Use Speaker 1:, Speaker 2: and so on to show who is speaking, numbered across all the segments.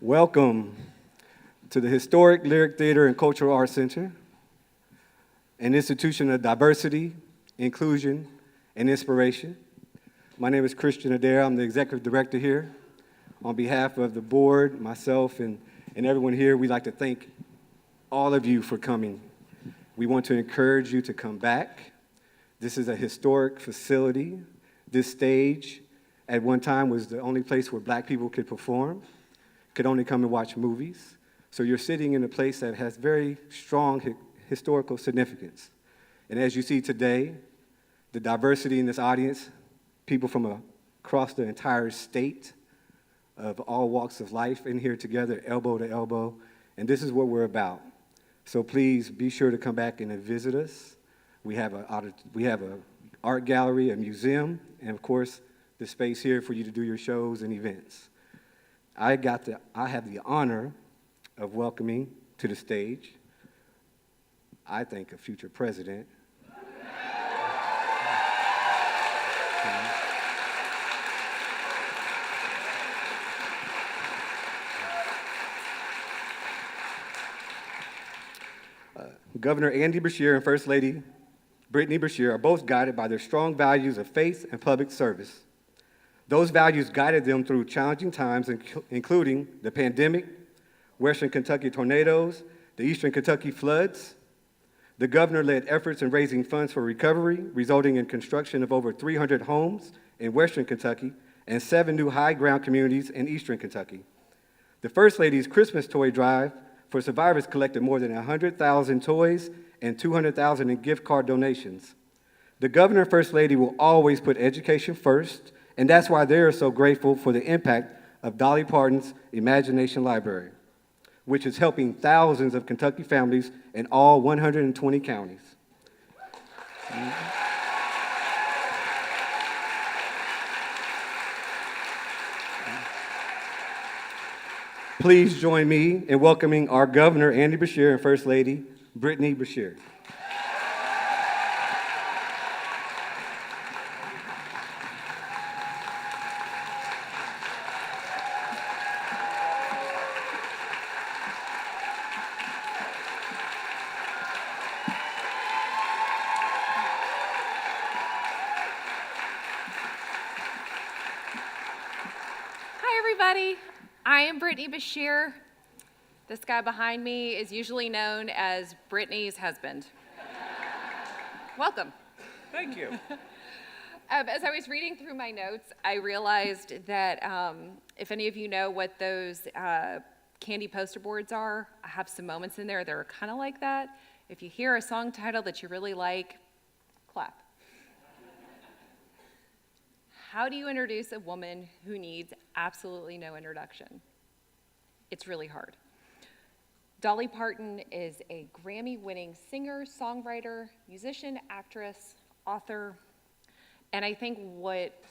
Speaker 1: Welcome to the historic Lyric Theater and Cultural Arts Center, an institution of diversity, inclusion, and inspiration. My name is Christian Adair. I'm the executive director here. On behalf of the board, myself, and everyone here, we'd like to thank all of you for coming. We want to encourage you to come back. This is a historic facility. This stage, at one time, was the only place where Black people could perform, could only come and watch movies. So you're sitting in a place that has very strong historical significance. And as you see today, the diversity in this audience, people from across the entire state of all walks of life in here together, elbow to elbow, and this is what we're about. So please be sure to come back and visit us. We have a art gallery, a museum, and of course, the space here for you to do your shows and events. I have the honor of welcoming to the stage, I think, a future president. Governor Andy Beshear and First Lady Britainy Beshear are both guided by their strong values of faith and public service. Those values guided them through challenging times, including the pandemic, Western Kentucky tornadoes, the Eastern Kentucky floods. The governor led efforts in raising funds for recovery, resulting in construction of over 300 homes in Western Kentucky and 7 new high-ground communities in Eastern Kentucky. The First Lady's Christmas toy drive for survivors collected more than 100,000 toys and 200,000 in gift card donations. The governor and First Lady will always put education first, and that's why they are so grateful for the impact of Dolly Parton's Imagination Library, which is helping thousands of Kentucky families in all 120 counties. Please join me in welcoming our Governor, Andy Beshear, and First Lady, Britainy Beshear.
Speaker 2: I am Britainy Beshear. This guy behind me is usually known as Brittany's husband. Welcome.
Speaker 3: Thank you.
Speaker 2: As I was reading through my notes, I realized that if any of you know what those candy poster boards are, I have some moments in there that are kind of like that. If you hear a song title that you really like, clap. How do you introduce a woman who needs absolutely no introduction? It's really hard. Dolly Parton is a Grammy-winning singer, songwriter, musician, actress, author, and I think what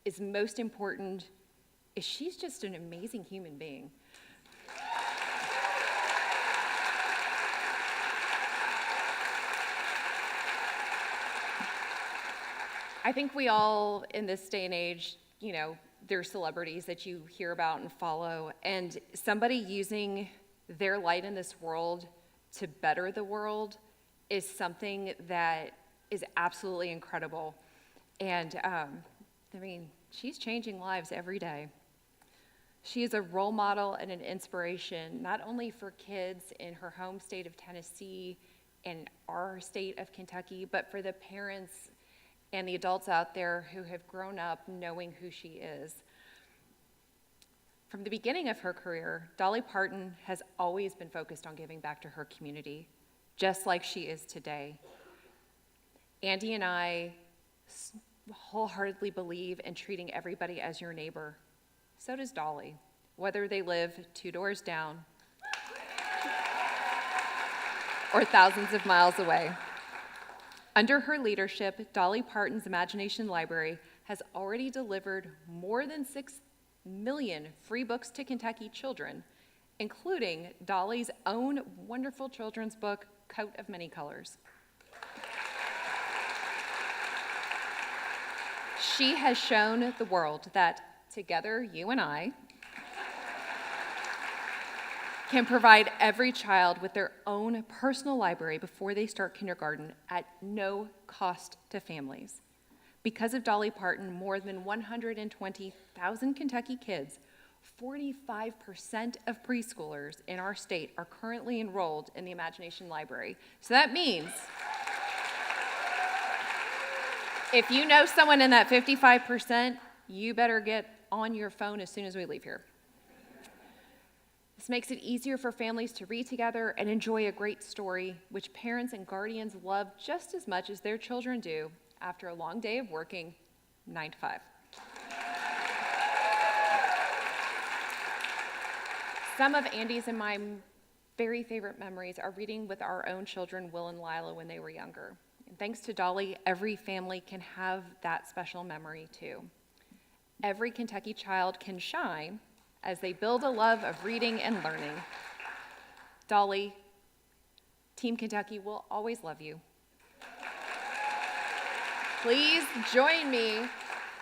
Speaker 2: is most important is she's just an amazing human being. I think we all, in this day and age, there's celebrities that you hear about and follow, and somebody using their light in this world to better the world is something that is absolutely incredible. And she's changing lives every day. She is a role model and an inspiration, not only for kids in her home state of Tennessee and our state of Kentucky, but for the parents and the adults out there who have grown up knowing who she is. From the beginning of her career, Dolly Parton has always been focused on giving back to her community, just like she is today. Andy and I wholeheartedly believe in treating everybody as your neighbor. So does Dolly, whether they live 2 doors down or thousands of miles away. Under her leadership, Dolly Parton's Imagination Library has already delivered more than 6 million free books to Kentucky children, including Dolly's own wonderful children's book, Coat of Many Colors. She has shown the world that together, you and I, can provide every child with their own personal library before they start kindergarten at no cost to families. Because of Dolly Parton, more than 120,000 Kentucky kids, 45% of preschoolers in our state are currently enrolled in the Imagination Library. So that means if you know someone in that 55%, you better get on your phone as soon as we leave here. This makes it easier for families to read together and enjoy a great story, which parents and guardians love just as much as their children do after a long day of working 9 to 5. Some of Andy's and my very favorite memories are reading with our own children, Will and Lila, when they were younger. And thanks to Dolly, every family can have that special memory too. Every Kentucky child can shine as they build a love of reading and learning. Dolly, Team Kentucky will always love you. Please join me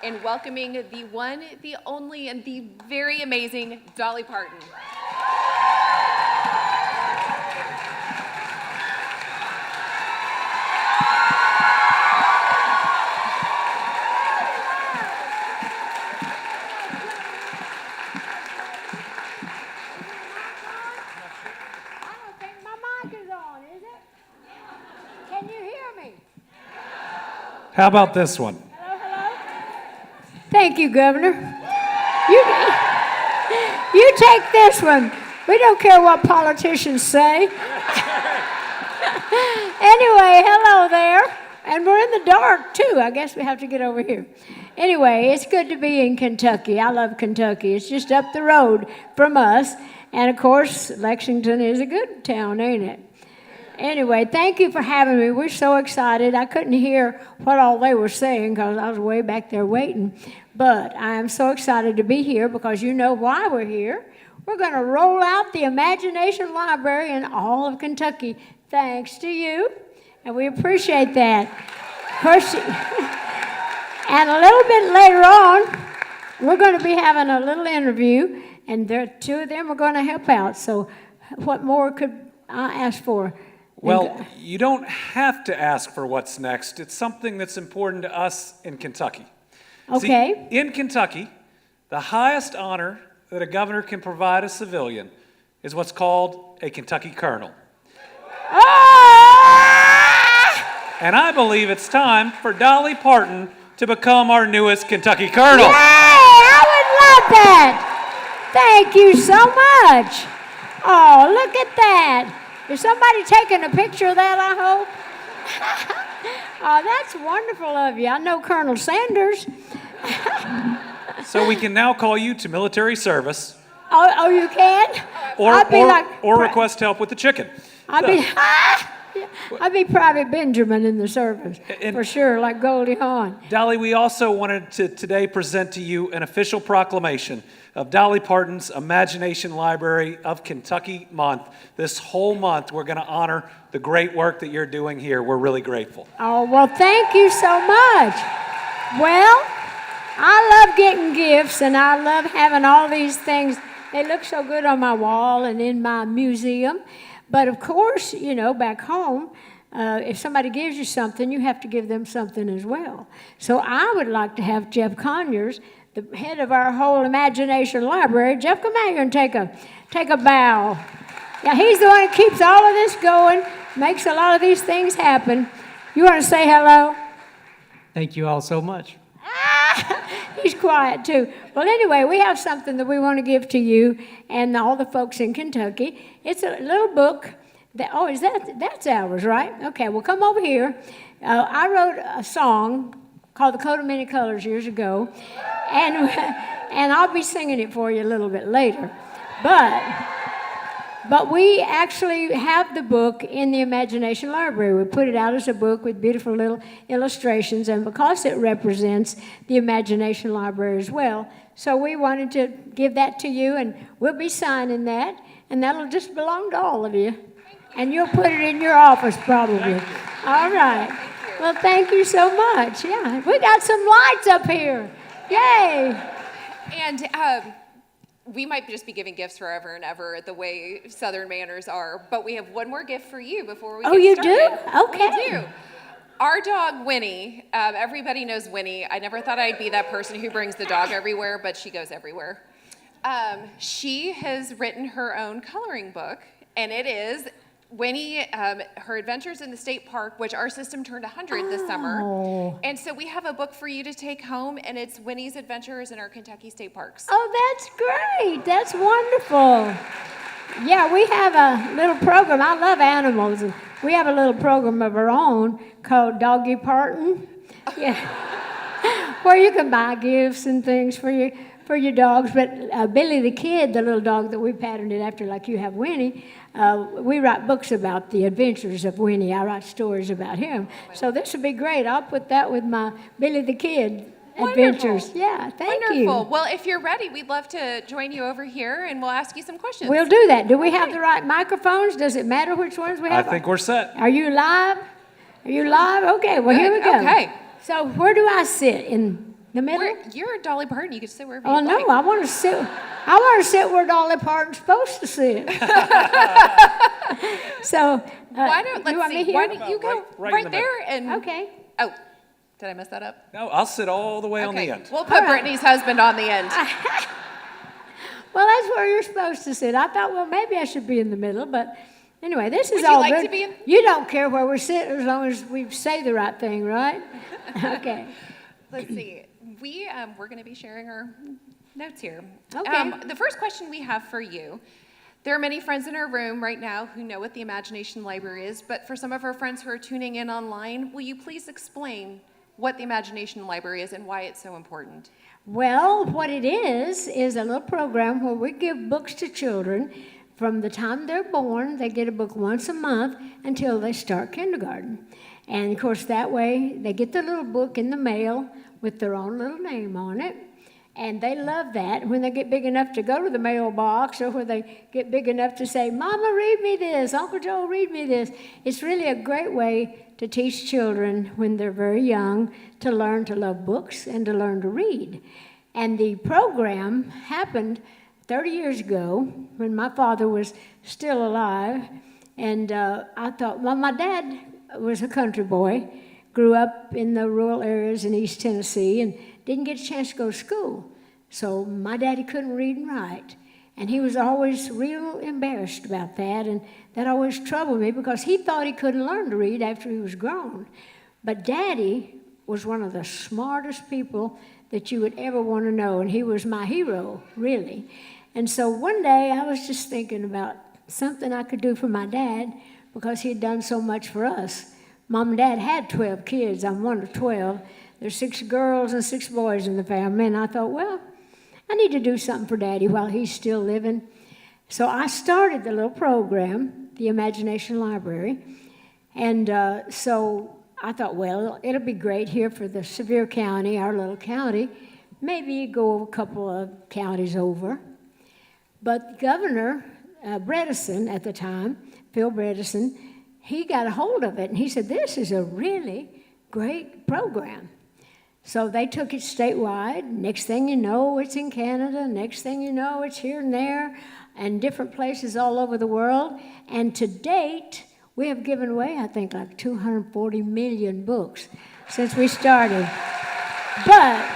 Speaker 2: in welcoming the one, the only, and the very amazing Dolly Parton.
Speaker 3: How about this one?
Speaker 4: Hello, hello. Thank you, Governor. You take this one. We don't care what politicians say. Anyway, hello there. And we're in the dark, too. I guess we have to get over here. Anyway, it's good to be in Kentucky. I love Kentucky. It's just up the road from us. And, of course, Lexington is a good town, ain't it? Anyway, thank you for having me. We're so excited. I couldn't hear what all they were saying because I was way back there waiting. But I am so excited to be here because you know why we're here. We're going to roll out the Imagination Library in all of Kentucky, thanks to you. And we appreciate that. And a little bit later on, we're going to be having a little interview, and two of them are going to help out. So what more could I ask for?
Speaker 3: Well, you don't have to ask for what's next. It's something that's important to us in Kentucky.
Speaker 4: Okay.
Speaker 3: See, in Kentucky, the highest honor that a governor can provide a civilian is what's called a Kentucky colonel.
Speaker 4: Ah!
Speaker 3: And I believe it's time for Dolly Parton to become our newest Kentucky colonel.
Speaker 4: Yay! I would love that. Thank you so much. Oh, look at that. Is somebody taking a picture of that, I hope? Oh, that's wonderful of you. I know Colonel Sanders.
Speaker 3: So we can now call you to military service.
Speaker 4: Oh, you can?
Speaker 3: Or request help with the chicken.
Speaker 4: I'd be Private Benjamin in the service, for sure, like Goldie Hawn.
Speaker 3: Dolly, we also wanted to today present to you an official proclamation of Dolly Parton's Imagination Library of Kentucky month. This whole month, we're going to honor the great work that you're doing here. We're really grateful.
Speaker 4: Oh, well, thank you so much. Well, I love getting gifts, and I love having all these things. They look so good on my wall and in my museum. But, of course, you know, back home, if somebody gives you something, you have to give them something as well. So I would like to have Jeff Conyers, the head of our whole Imagination Library. Jeff, come out here and take a bow. Yeah, he's the one that keeps all of this going, makes a lot of these things happen. You want to say hello?
Speaker 5: Thank you all so much.
Speaker 4: He's quiet too. Well, anyway, we have something that we want to give to you and all the folks in Kentucky. It's a little book. That's ours, right? Okay, well, come over here. I wrote a song called The Coat of Many Colors years ago, and I'll be singing it for you a little bit later. But we actually have the book in the Imagination Library. We put it out as a book with beautiful little illustrations, and because it represents the Imagination Library as well, so we wanted to give that to you, and we'll be signing that, and that'll just belong to all of you. And you'll put it in your office probably. All right. Well, thank you so much. Yeah, we got some lights up here. Yay.
Speaker 2: And we might just be giving gifts forever and ever the way Southern manners are, but we have one more gift for you before we
Speaker 4: Oh,
Speaker 2: get
Speaker 4: you
Speaker 2: started.
Speaker 4: do? Okay.
Speaker 2: We do. Our dog, Winnie, everybody knows Winnie. I never thought I'd be that person who brings the dog everywhere, but she goes everywhere. She has written her own coloring book, and it is Winnie, her adventures in the state park, which our system turned 100 this summer. And so we have a book for you to take home, and it's Winnie's adventures in our Kentucky state parks.
Speaker 4: Oh, that's great. That's wonderful. Yeah, we have a little program. I love animals. And we have a little program of our own called Dolly Parton. Yeah. Where you can buy gifts and things for your dogs. But Billy the Kid, the little dog that we patterned it after like you have Winnie, we write books about the adventures of Winnie. I write stories about him. So this would be great. I'll put that with my Billy the Kid adventures.
Speaker 2: Wonderful.
Speaker 4: Yeah, thank
Speaker 2: Wonderful.
Speaker 4: you.
Speaker 2: Well, if you're ready, we'd love to join you over here, and we'll ask you some questions.
Speaker 4: We'll do that. Do we have the right microphones? Does it matter which ones we
Speaker 3: I
Speaker 4: have?
Speaker 3: think we're set.
Speaker 4: Are you live? Are you live? Okay, well, here we
Speaker 2: Good.
Speaker 4: go.
Speaker 2: Okay.
Speaker 4: So where do I sit? In the middle?
Speaker 2: You're Dolly Parton. You can sit wherever
Speaker 4: Oh,
Speaker 2: you
Speaker 4: no,
Speaker 2: like.
Speaker 4: I want to sit where Dolly Parton's supposed to sit. So,
Speaker 2: Why don't,
Speaker 4: you want me
Speaker 2: let's see,
Speaker 4: here?
Speaker 2: why don't you go
Speaker 3: Right
Speaker 2: right
Speaker 3: in the
Speaker 2: there and,
Speaker 4: Okay.
Speaker 2: oh, did I mess that up?
Speaker 3: No, I'll sit all the way on
Speaker 2: Okay,
Speaker 3: the end.
Speaker 2: we'll put Brittany's husband on the end.
Speaker 4: Well, that's where you're supposed to sit. I thought, well, maybe I should be in the middle, but anyway, this is
Speaker 2: Would you
Speaker 4: all
Speaker 2: like
Speaker 4: good.
Speaker 2: to be in-
Speaker 4: You don't care where we're sitting as long as we say the right thing, right? Okay.
Speaker 2: Let's see, we're gonna be sharing our notes here.
Speaker 4: Okay.
Speaker 2: The first question we have for you, there are many friends in our room right now who know what the Imagination Library is, but for some of our friends who are tuning in online, will you please explain what the Imagination Library is and why it's so important?
Speaker 4: Well, what it is a little program where we give books to children from the time they're born. They get a book once a month until they start kindergarten. And of course, that way they get the little book in the mail with their own little name on it. And they love that. When they get big enough to go to the mailbox, or when they get big enough to say, Mama, read me this, Uncle Joe, read me this. It's really a great way to teach children when they're very young to learn to love books and to learn to read. And the program happened 30 years ago when my father was still alive. And I thought, well, my dad was a country boy, grew up in the rural areas in East Tennessee, and didn't get a chance to go to school. So my daddy couldn't read and write. And he was always real embarrassed about that, and that always troubled me because he thought he couldn't learn to read after he was grown. But Daddy was one of the smartest people that you would ever want to know, and he was my hero, really. And so one day I was just thinking about something I could do for my dad because he had done so much for us. Mom and Dad had 12 kids. I'm one of 12. There's 6 girls and 6 boys in the family, and I thought, well, I need to do something for Daddy while he's still living. So I started the little program, the Imagination Library, and so I thought, well, it'll be great here for the Sevier County, our little county. Maybe go a couple of counties over. But Governor Bredesen at the time, Phil Bredesen, he got a hold of it, and he said, this is a really great program. So they took it statewide. Next thing you know, it's in Canada. Next thing you know, it's here and there and different places all over the world. And to date, we have given away, I think, like 240 million books since we started. But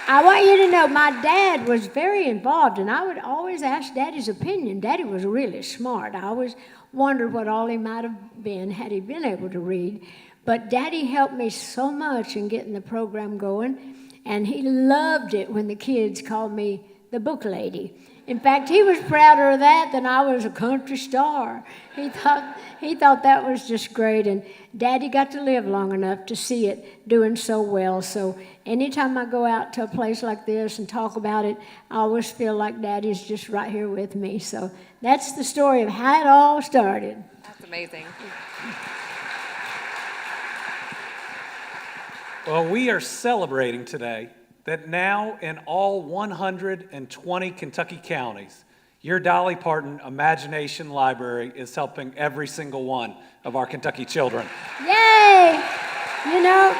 Speaker 4: I want you to know my dad was very involved, and I would always ask Daddy's opinion. Daddy was really smart. I always wondered what all he might have been had he been able to read. But Daddy helped me so much in getting the program going, and he loved it when the kids called me the book lady. In fact, he was prouder of that than I was a country star. He thought that was just great, and Daddy got to live long enough to see it doing so well. So anytime I go out to a place like this and talk about it, I always feel like Daddy's just right here with me. So that's the story of how it all started.
Speaker 2: That's amazing.
Speaker 3: Well, we are celebrating today that now in all 120 Kentucky counties, your Dolly Parton Imagination Library is helping every single one of our Kentucky children.
Speaker 4: Yay! You know,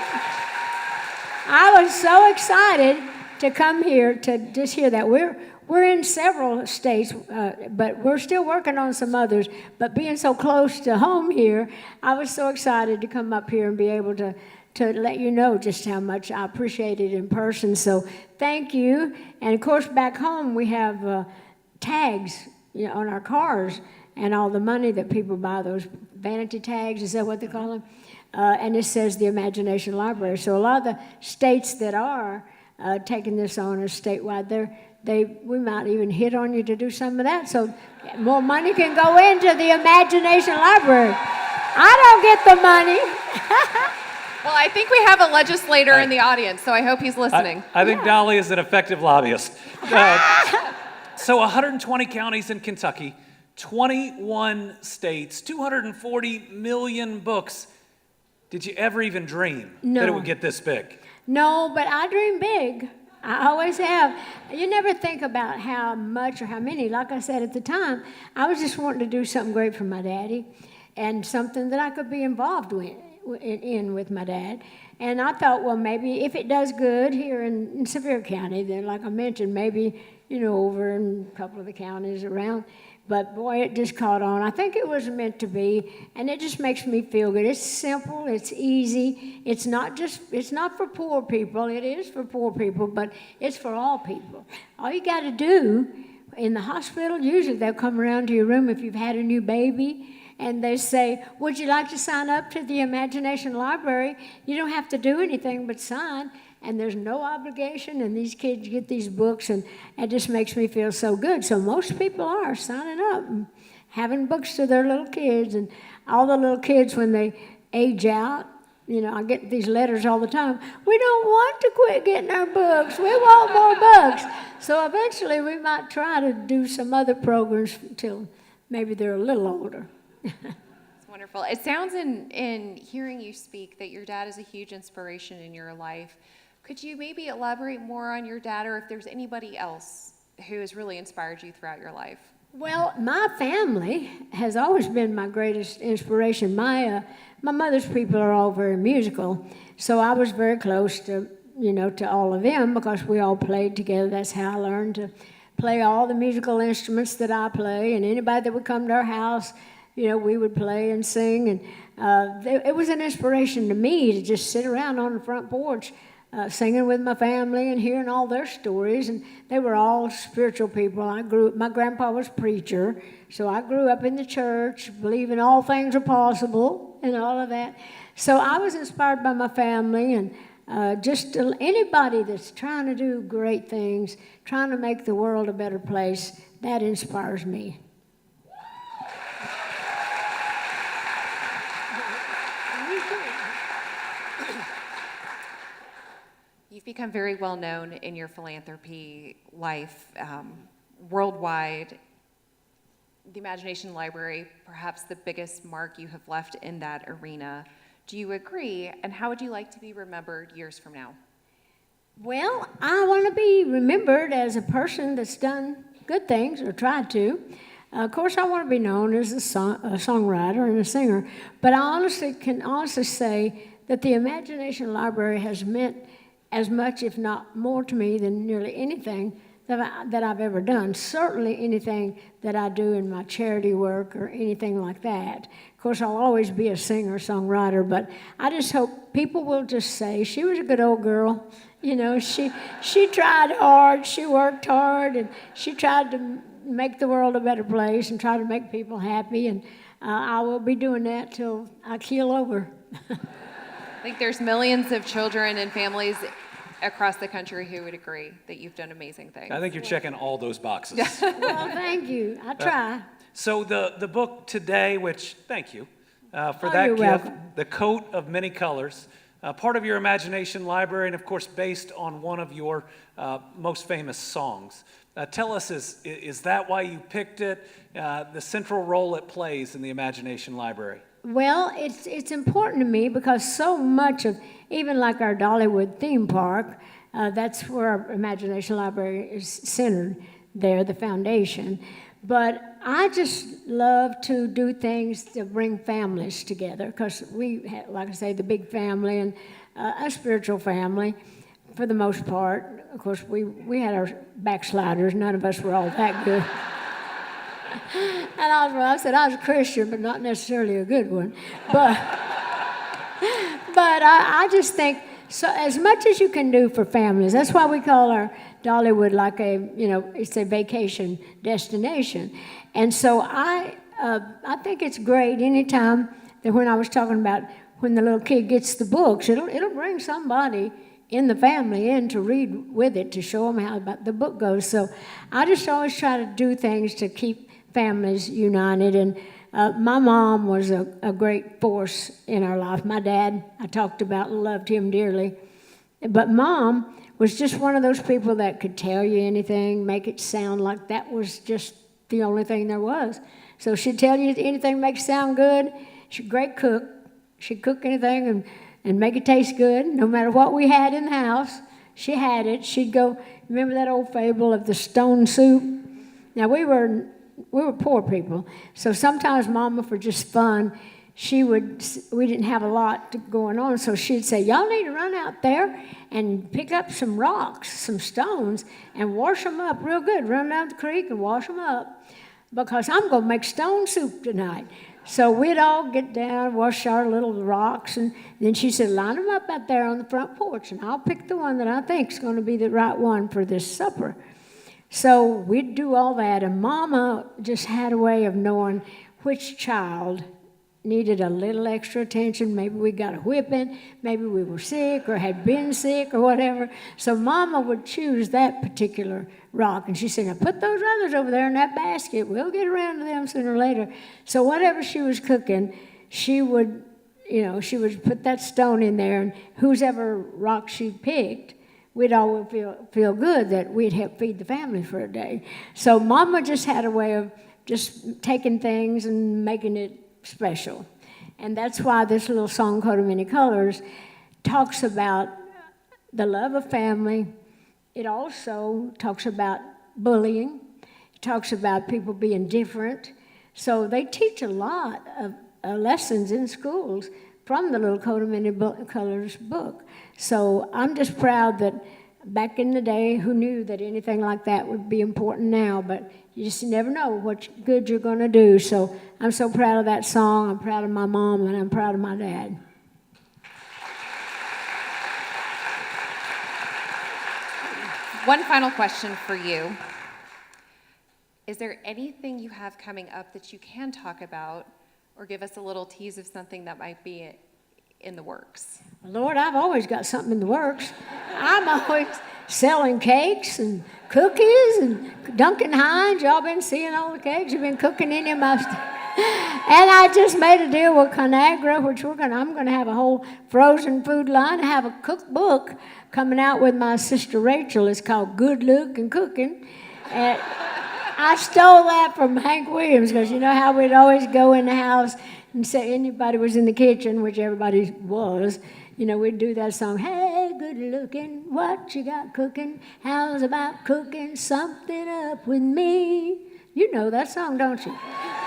Speaker 4: I was so excited to come here to just hear that. We're in several states, but we're still working on some others. But being so close to home here, I was so excited to come up here and be able to let you know just how much I appreciate it in person. So thank you. And of course, back home we have tags, on our cars, and all the money that people buy, those vanity tags, is that what they call them? And it says the Imagination Library. So a lot of the states that are taking this on as statewide, we might even hit on you to do some of that. So more money can go into the Imagination Library. I don't get the money.
Speaker 2: Well, I think we have a legislator in the audience, so I hope he's listening.
Speaker 3: I think Dolly is an effective lobbyist. So 120 counties in Kentucky, 21 states, 240 million books. Did you ever even dream that it would get this big?
Speaker 4: No, but I dream big. I always have. You never think about how much or how many. Like I said at the time, I was just wanting to do something great for my daddy and something that I could be involved with my dad. And I thought, well, maybe if it does good here in Sevier County, then like I mentioned, maybe, over in a couple of the counties around. But boy, it just caught on. I think it was meant to be, and it just makes me feel good. It's simple, it's easy. It's not for poor people. It is for poor people, but it's for all people. All you got to do in the hospital, usually they'll come around to your room if you've had a new baby, and they say, would you like to sign up to the Imagination Library? You don't have to do anything but sign. And there's no obligation, and these kids get these books, and it just makes me feel so good. So most people are signing up and having books to their little kids, and all the little kids, when they age out, I get these letters all the time. We don't want to quit getting our books. We want more books. So eventually we might try to do some other programs until maybe they're a little older.
Speaker 2: It's wonderful. It sounds in hearing you speak that your dad is a huge inspiration in your life. Could you maybe elaborate more on your dad, or if there's anybody else who has really inspired you throughout your life?
Speaker 4: Well, my family has always been my greatest inspiration. My mother's people are all very musical, so I was very close to all of them because we all played together. That's how I learned to play all the musical instruments that I play, and anybody that would come to our house, we would play and sing, and it was an inspiration to me to just sit around on the front porch singing with my family and hearing all their stories, and they were all spiritual people. My grandpa was a preacher, so I grew up in the church, believing all things are possible and all of that. So I was inspired by my family, and just anybody that's trying to do great things, trying to make the world a better place, that inspires me.
Speaker 2: You've become very well known in your philanthropy life worldwide. The Imagination Library, perhaps the biggest mark you have left in that arena. Do you agree? And how would you like to be remembered years from now?
Speaker 4: Well, I want to be remembered as a person that's done good things or tried to. Of course, I want to be known as a songwriter and a singer, but I can honestly say that the Imagination Library has meant as much, if not more, to me than nearly anything that I've ever done. Certainly anything that I do in my charity work or anything like that. Of course, I'll always be a singer-songwriter, but I just hope people will just say, she was a good old girl. She tried hard, she worked hard, and she tried to make the world a better place and try to make people happy, and I will be doing that till I keel over.
Speaker 2: I think there's millions of children and families across the country who would agree that you've done amazing things.
Speaker 3: I think you're checking all those boxes.
Speaker 4: Well, thank you. I try.
Speaker 3: So the book today, which, thank you for
Speaker 4: Oh,
Speaker 3: that
Speaker 4: you're
Speaker 3: gift,
Speaker 4: welcome.
Speaker 3: The Coat of Many Colors, part of your Imagination Library, and of course based on one of your most famous songs. Tell us, is that why you picked it, the central role it plays in the Imagination Library?
Speaker 4: Well, it's important to me because so much of, even like our Dollywood theme park, that's where our Imagination Library is centered there, the foundation. But I just love to do things to bring families together because we have, like I say, the big family and a spiritual family for the most part. of course, we had our backsliders. None of us were all that good. And I said I was a Christian, but not necessarily a good one. But I just think, so as much as you can do for families, that's why we call our Dollywood like it's a vacation destination. And so I think it's great anytime that when I was talking about when the little kid gets the books, it'll bring somebody in the family in to read with it to show them how about the book goes. So I just always try to do things to keep families united. And my mom was a great force in our life. My dad, I talked about and loved him dearly. But Mom was just one of those people that could tell you anything, make it sound like that was just the only thing there was. So she'd tell you anything make it sound good. She's a great cook. She'd cook anything and make it taste good. No matter what we had in the house, she had it. She'd go, remember that old fable of the stone soup? Now, we were poor people, so sometimes Mama, for just fun, we didn't have a lot going on, so she'd say, y'all need to run out there and pick up some rocks, some stones, and wash them up real good. Run down the creek and wash them up, because I'm going to make stone soup tonight. So we'd all get down, wash our little rocks, and then she said, line them up out there on the front porch, and I'll pick the one that I think is going to be the right one for this supper. So we'd do all that, and Mama just had a way of knowing which child needed a little extra attention. Maybe we got a whipping, maybe we were sick or had been sick or whatever. So Mama would choose that particular rock, and she said, now put those others over there in that basket. We'll get around to them sooner or later. So whatever she was cooking, she would put that stone in there, and whoever rock she picked, we'd all feel good that we'd help feed the family for a day. So Mama just had a way of just taking things and making it special. And that's why this little song, Coat of Many Colors, talks about the love of family. It also talks about bullying. It talks about people being different. So they teach a lot of lessons in schools from the little Coat of Many Colors book. So I'm just proud that back in the day, who knew that anything like that would be important now, but you just never know what good you're going to do. So I'm so proud of that song. I'm proud of my mom, and I'm proud of my dad.
Speaker 2: One final question for you. Is there anything you have coming up that you can talk about or give us a little tease of something that might be in the works?
Speaker 4: Lord, I've always got something in the works. I'm always selling cakes and cookies and Duncan Hines. Y'all been seeing all the cakes? You've been cooking any of my stuff. And I just made a deal with Conagra, which I'm going to have a whole frozen food line. I have a cookbook coming out with my sister Rachel. It's called Good Look and Cooking. And I stole that from Hank Williams, because you know how we'd always go in the house and say anybody was in the kitchen, which everybody was, we'd do that song, hey, good looking, what you got cooking? How's about cooking something up with me? You know that song, don't you?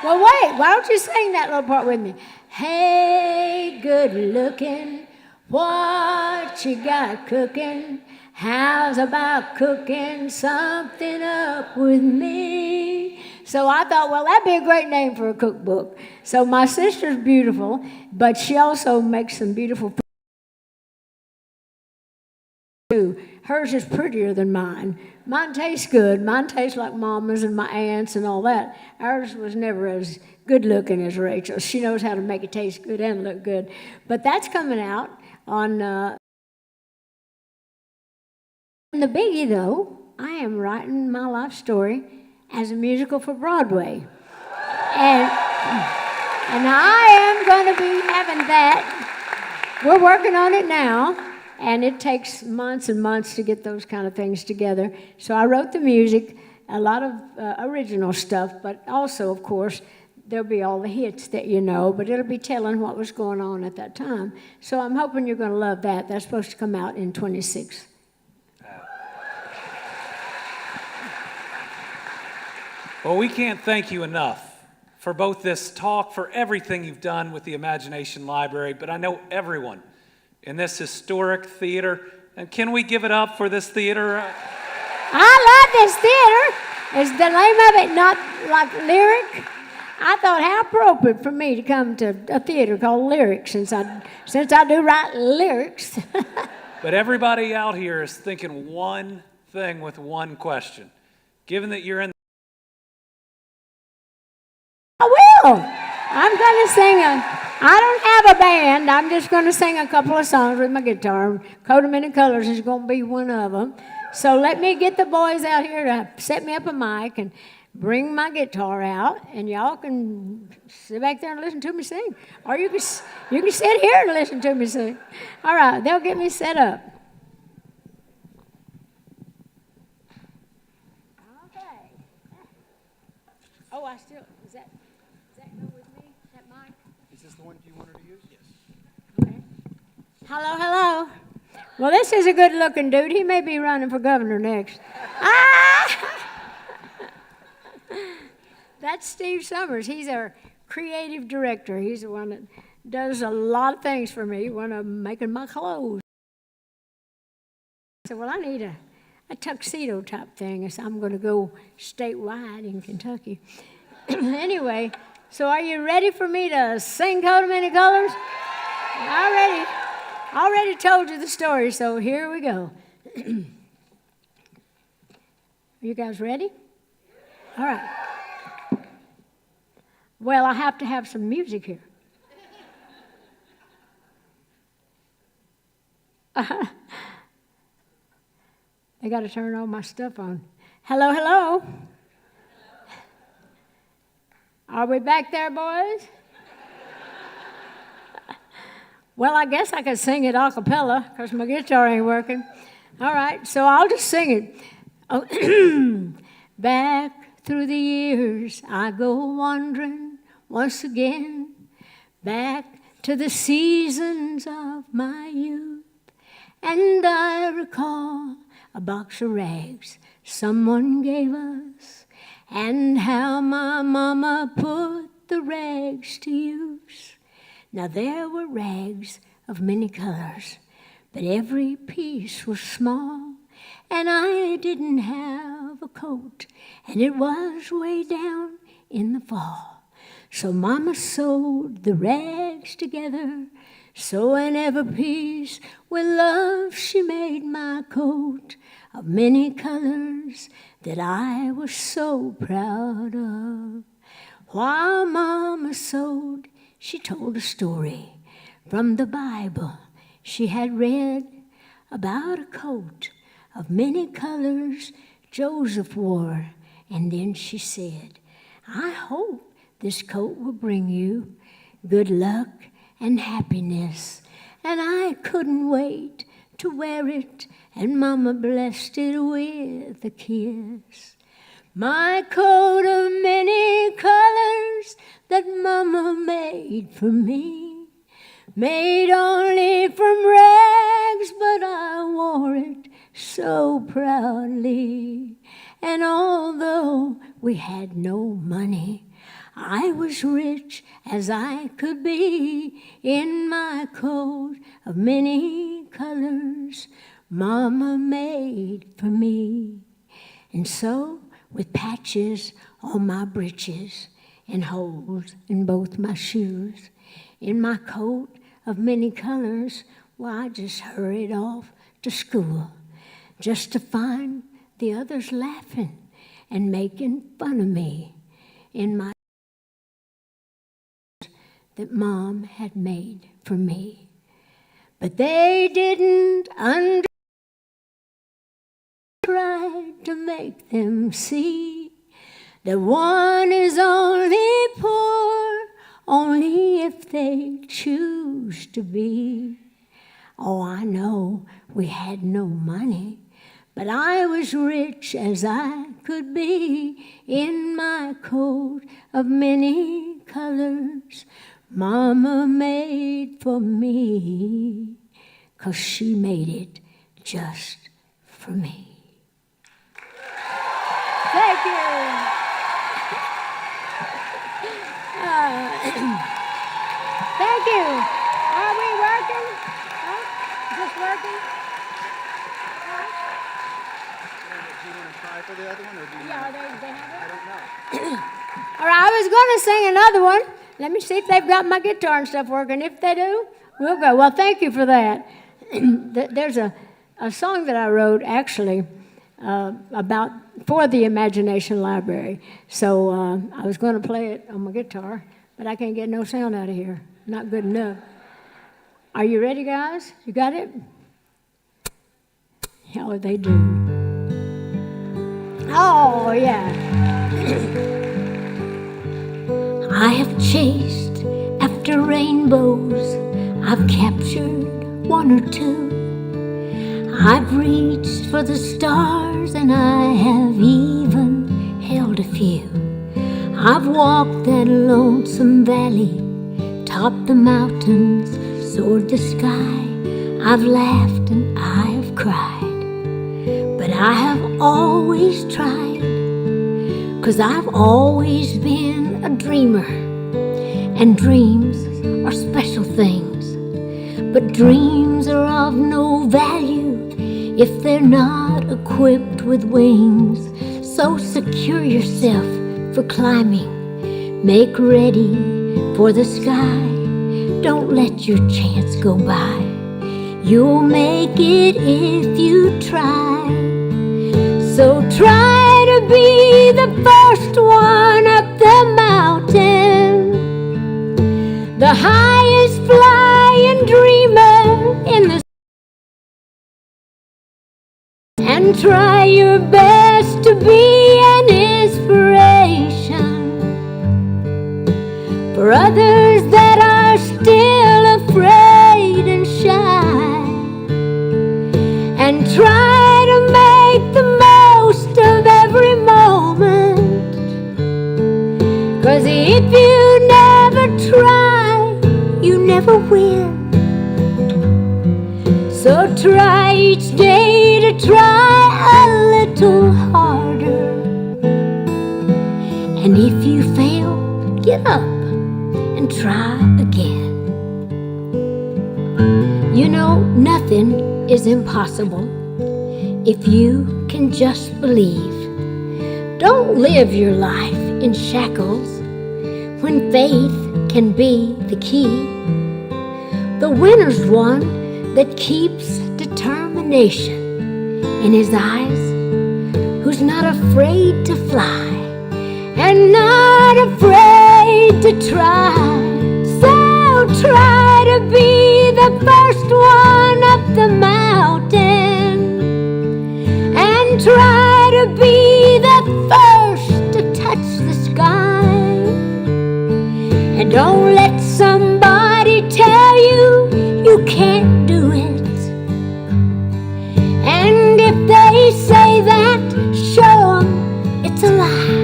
Speaker 4: Well, wait, why don't you sing that little part with me? Hey, good looking, what you got cooking? How's about cooking something up with me? So I thought, well, that'd be a great name for a cookbook. So my sister's beautiful, but she also makes some beautiful food too. Hers is prettier than mine. Mine tastes good. Mine tastes like Mama's and my aunt's and all that. Ours was never as good looking as Rachel's. She knows how to make it taste good and look good. But that's coming out on the biggie, though. I am writing my life story as a musical for Broadway. And I am going to be having that. We're working on it now, and it takes months and months to get those kind of things together. So I wrote the music, a lot of original stuff, but also, of course, there'll be all the hits that you know, but it'll be telling what was going on at that time. So I'm hoping you're going to love that. That's supposed to come out in 26.
Speaker 3: Well, we can't thank you enough for both this talk, for everything you've done with the Imagination Library, but I know everyone in this historic theater And can we give it up for this theater?
Speaker 4: I love this theater. Is the name of it not like Lyric? I thought how appropriate for me to come to a theater called Lyric since I do write lyrics.
Speaker 3: But everybody out here is thinking one thing with one question. Given that you're in
Speaker 4: I will. I'm going to sing I don't have a band. I'm just going to sing a couple of songs with my guitar. Coat of Many Colors is going to be one of them. So let me get the boys out here to set me up a mic and bring my guitar out, and y'all can sit back there and listen to me sing. Or you can sit here and listen to me sing. All right, they'll get me set up. Okay. Oh, does that go with me, that mic?
Speaker 1: Is this the one you wanted to use? Yes.
Speaker 4: Okay. Hello. Well, this is a good-looking dude. He may be running for governor next. That's Steve Summers. He's our creative director. He's the one that does a lot of things for me, one of them making my clothes. I said, well, I need a tuxedo type thing. So I'm going to go statewide in Kentucky. Anyway, so are you ready for me to sing Coat of Many Colors? I already told you the story, so here we go. You guys ready? All right. Well, I have to have some music here. I got to turn all my stuff on. Hello. Are we back there, boys? Well, I guess I could sing it a cappella because my guitar ain't working. All right, so I'll just sing it. Oh, back through the years, I go wandering once again, back to the seasons of my youth. And I recall a box of rags someone gave us, and how my mama put the rags to use. Now there were rags of many colors, but every piece was small, and I didn't have a coat, and it was way down in the fall. So Mama sewed the rags together, sewing every piece with love. She made my coat of many colors that I was so proud of. While Mama sewed, she told a story from the Bible she had read about a coat of many colors Joseph wore. And then she said, I hope this coat will bring you good luck and happiness. And I couldn't wait to wear it, and Mama blessed it with a kiss. My coat of many colors that Mama made for me, made only from rags, but I wore it so proudly. And although we had no money, I was rich as I could be in my coat of many colors Mama made for me. And so, with patches on my breeches and holes in both my shoes, in my coat of many colors, well, I just hurried off to school just to find the others laughing and making fun of me in my that Mom had made for me. But they didn't try to make them see that one is only poor only if they choose to be. Oh, I know we had no money, but I was rich as I could be in my coat of many colors Mama made for me, 'cause she made it just for me. Thank you. Thank you. Are we working? Huh? Is this working?
Speaker 1: for the other one, or do you?
Speaker 4: Yeah, they have it?
Speaker 1: I don't know.
Speaker 4: All right, I was going to sing another one. Let me see if they've got my guitar and stuff working. If they do, we'll go. Well, thank you for that. There's a song that I wrote, actually, for the Imagination Library. So I was going to play it on my guitar, but I can't get no sound out of here. Not good enough. Are you ready, guys? You got it? Oh, they do. Oh, yeah. I have chased after rainbows. I've captured one or two. I've reached for the stars and I have even held a few. I've walked that lonesome valley, topped the mountains, soared the sky. I've laughed and I have cried, but I have always tried, 'cause I've always been a dreamer, and dreams are special things. But dreams are of no value if they're not equipped with wings. So secure yourself for climbing, make ready for the sky. Don't let your chance go by. You'll make it if you try. So try to be the first one up the mountain, the highest flying dreamer in the and try your best to be an inspiration for others that are still afraid and shy, and try to make the most of every moment, 'cause if you never try, you never win. So try each day to try a little harder, and if you fail, get up and try again. You know, nothing is impossible if you can just believe. Don't live your life in shackles when faith can be the key. The winner's one that keeps determination in his eyes, who's not afraid to fly and not afraid to try. So try to be the first one up the mountain, and try to be the first to touch the sky. And don't let somebody tell you you can't do it. And if they say that, show them it's a lie.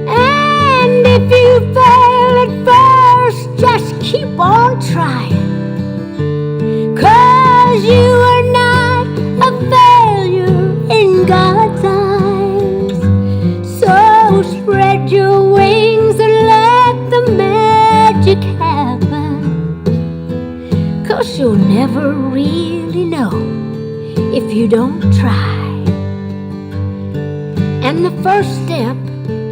Speaker 4: And if you fail at first, just keep on trying, 'cause you are not a failure in God's eyes. So spread your wings and let the magic happen, 'cause you'll never really know if you don't try. And the first step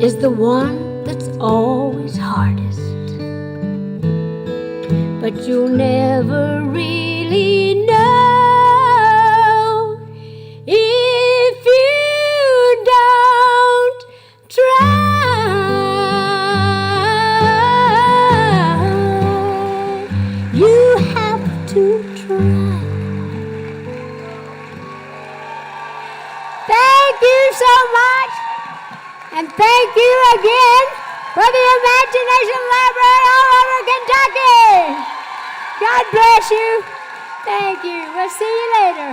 Speaker 4: is the one that's always hardest, but you'll never really know if you don't try. You have to try. Thank you so much, and thank you again for the Imagination Library all over Kentucky. God bless you. Thank you. We'll see you later.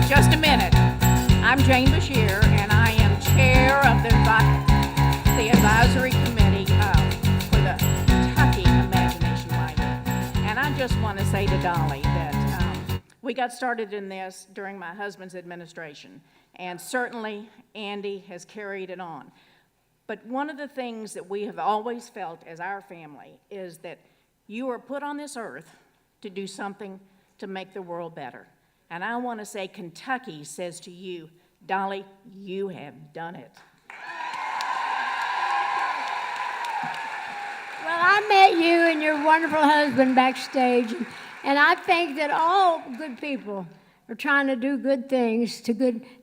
Speaker 6: Just a minute. I'm Jane Beshear, and I am chair of the advisory committee for the Kentucky Imagination Library. just want to say to Dolly that we got started in this during my husband's administration, and certainly Andy has carried it on. But one of the things that we have always felt as our family is that you are put on this earth to do something to make the world better. And I want to say Kentucky says to you, Dolly, you have done it.
Speaker 4: Well, I met you and your wonderful husband backstage, and I think that all good people are trying to do good things to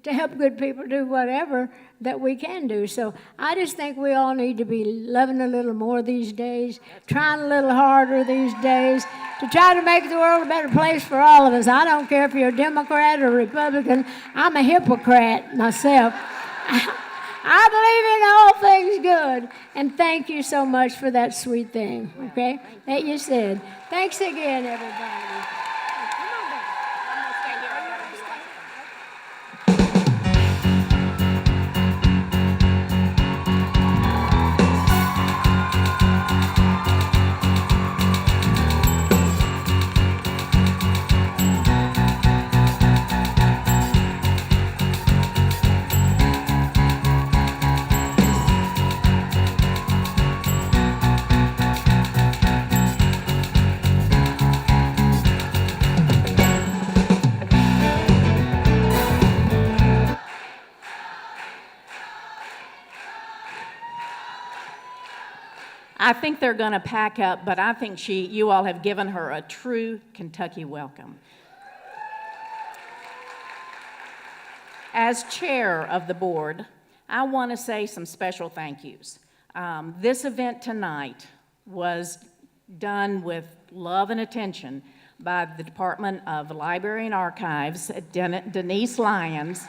Speaker 4: help good people do whatever that we can do. So I just think we all need to be loving a little more these days, trying a little harder these days to try to make the world a better place for all of us. I don't care if you're a Democrat or Republican. I'm a hypocrite myself. I believe in all things good, and thank you so much for that sweet thing, okay, that you said. Thanks again, everybody.
Speaker 6: I think they're going to pack up, but I think you all have given her a true Kentucky welcome. As chair of the board, I want to say some special thank yous. This event tonight was done with love and attention by the Department of Library and Archives, Denise Lyons,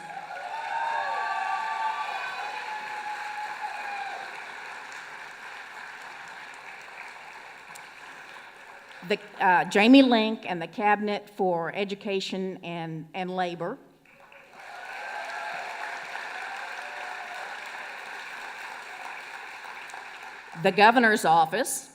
Speaker 6: Jamie Link and the Cabinet for Education and Labor, the Governor's Office,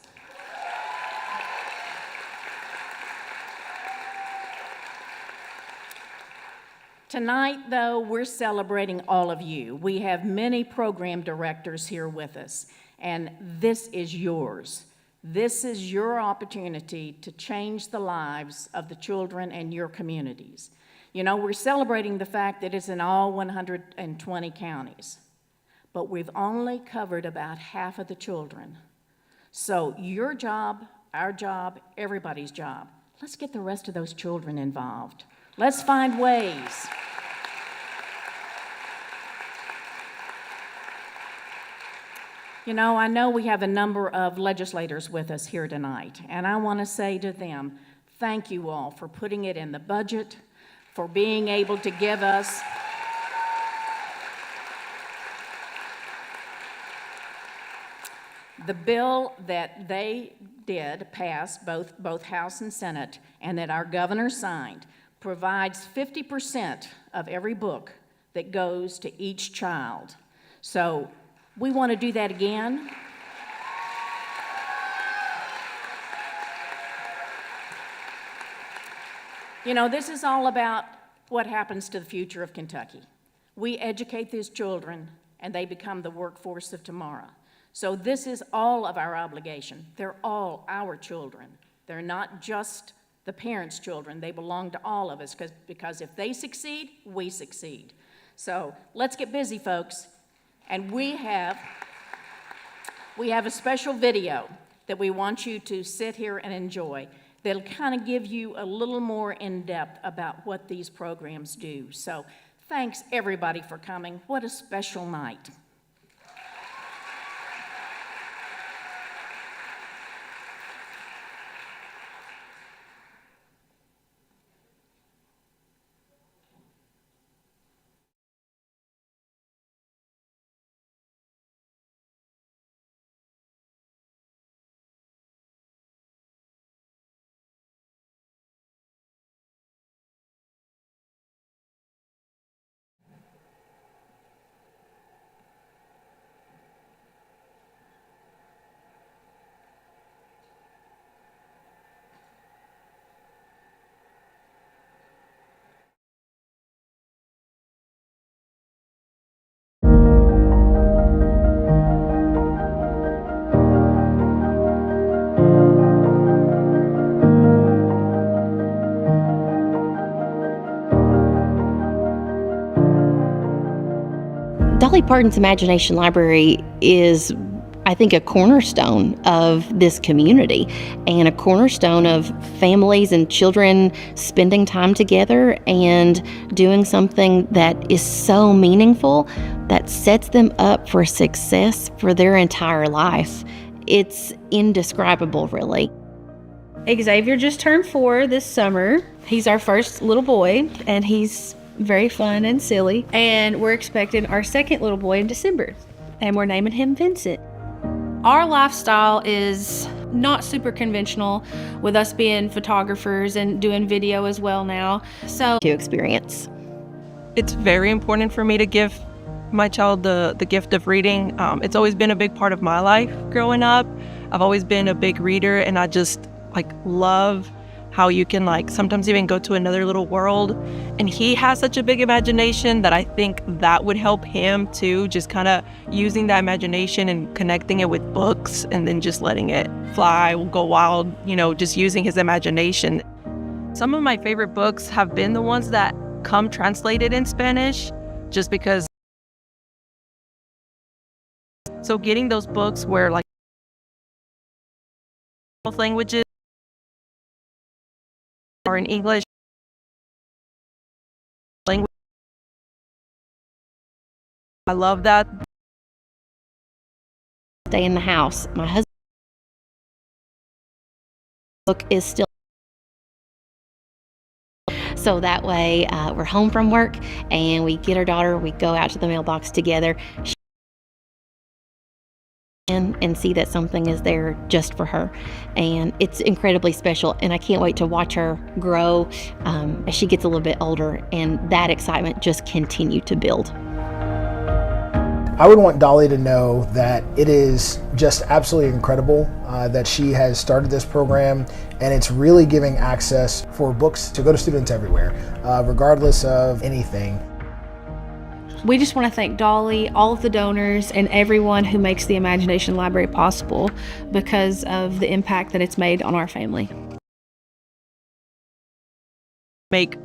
Speaker 6: tonight, though, we're celebrating all of you. We have many program directors here with us, and this is yours. This is your opportunity to change the lives of the children in your communities. You know, we're celebrating the fact that it's in all 120 counties, but we've only covered about half of the children. So your job, our job, everybody's job, let's get the rest of those children involved. Let's find ways. You know, I know we have a number of legislators with us here tonight, and I want to say to them, thank you all for putting it in the budget, for being able to give us the bill that they did pass, both House and Senate, and that our governor signed, provides 50% of every book that goes to each child. So we want to do that again. You know, this is all about what happens to the future of Kentucky. We educate these children, and they become the workforce of tomorrow. So this is all of our obligation. They're all our children. They're not just the parents' children. They belong to all of us, because if they succeed, we succeed. So let's get busy, folks. And we have a special video that we want you to sit here and enjoy that'll kind of give you a little more in depth about what these programs do. So thanks everybody for coming. What a special night.
Speaker 7: Dolly Parton's Imagination Library is, I think, a cornerstone of this community and a cornerstone of families and children spending time together and doing something that is so meaningful that sets them up for success for their entire life. It's indescribable, really. Xavier just turned 4 this summer. He's our first little boy, and he's very fun and silly. And we're expecting our second little boy in December, and we're naming him Vincent. Our lifestyle is not super conventional, with us being photographers and doing video as well now. So, to experience.
Speaker 8: It's very important for me to give my child the gift of reading. It's always been a big part of my life growing up. I've always been a big reader, and I just love how you can sometimes even go to another little world. And he has such a big imagination that I think that would help him too, just kind of using that imagination and connecting it with books and then just letting it fly, go wild, just using his imagination. Some of my favorite books have been the ones that come translated in Spanish, just because. So getting those books where both languages or in English language. I love that. Stay in the house. My husband's book is still. So that way we're home from work and we get our daughter, we go out to the mailbox together and see that something is there just for her. And it's incredibly special, and I can't wait to watch her grow as she gets a little bit older, and that excitement just continue to build.
Speaker 9: I would want Dolly to know that it is just absolutely incredible that she has started this program, and it's really giving access for books to go to students everywhere, regardless of anything.
Speaker 7: We just want to thank Dolly, all of the donors, and everyone who makes the Imagination Library possible because of the impact that it's made on our family.
Speaker 8: Make,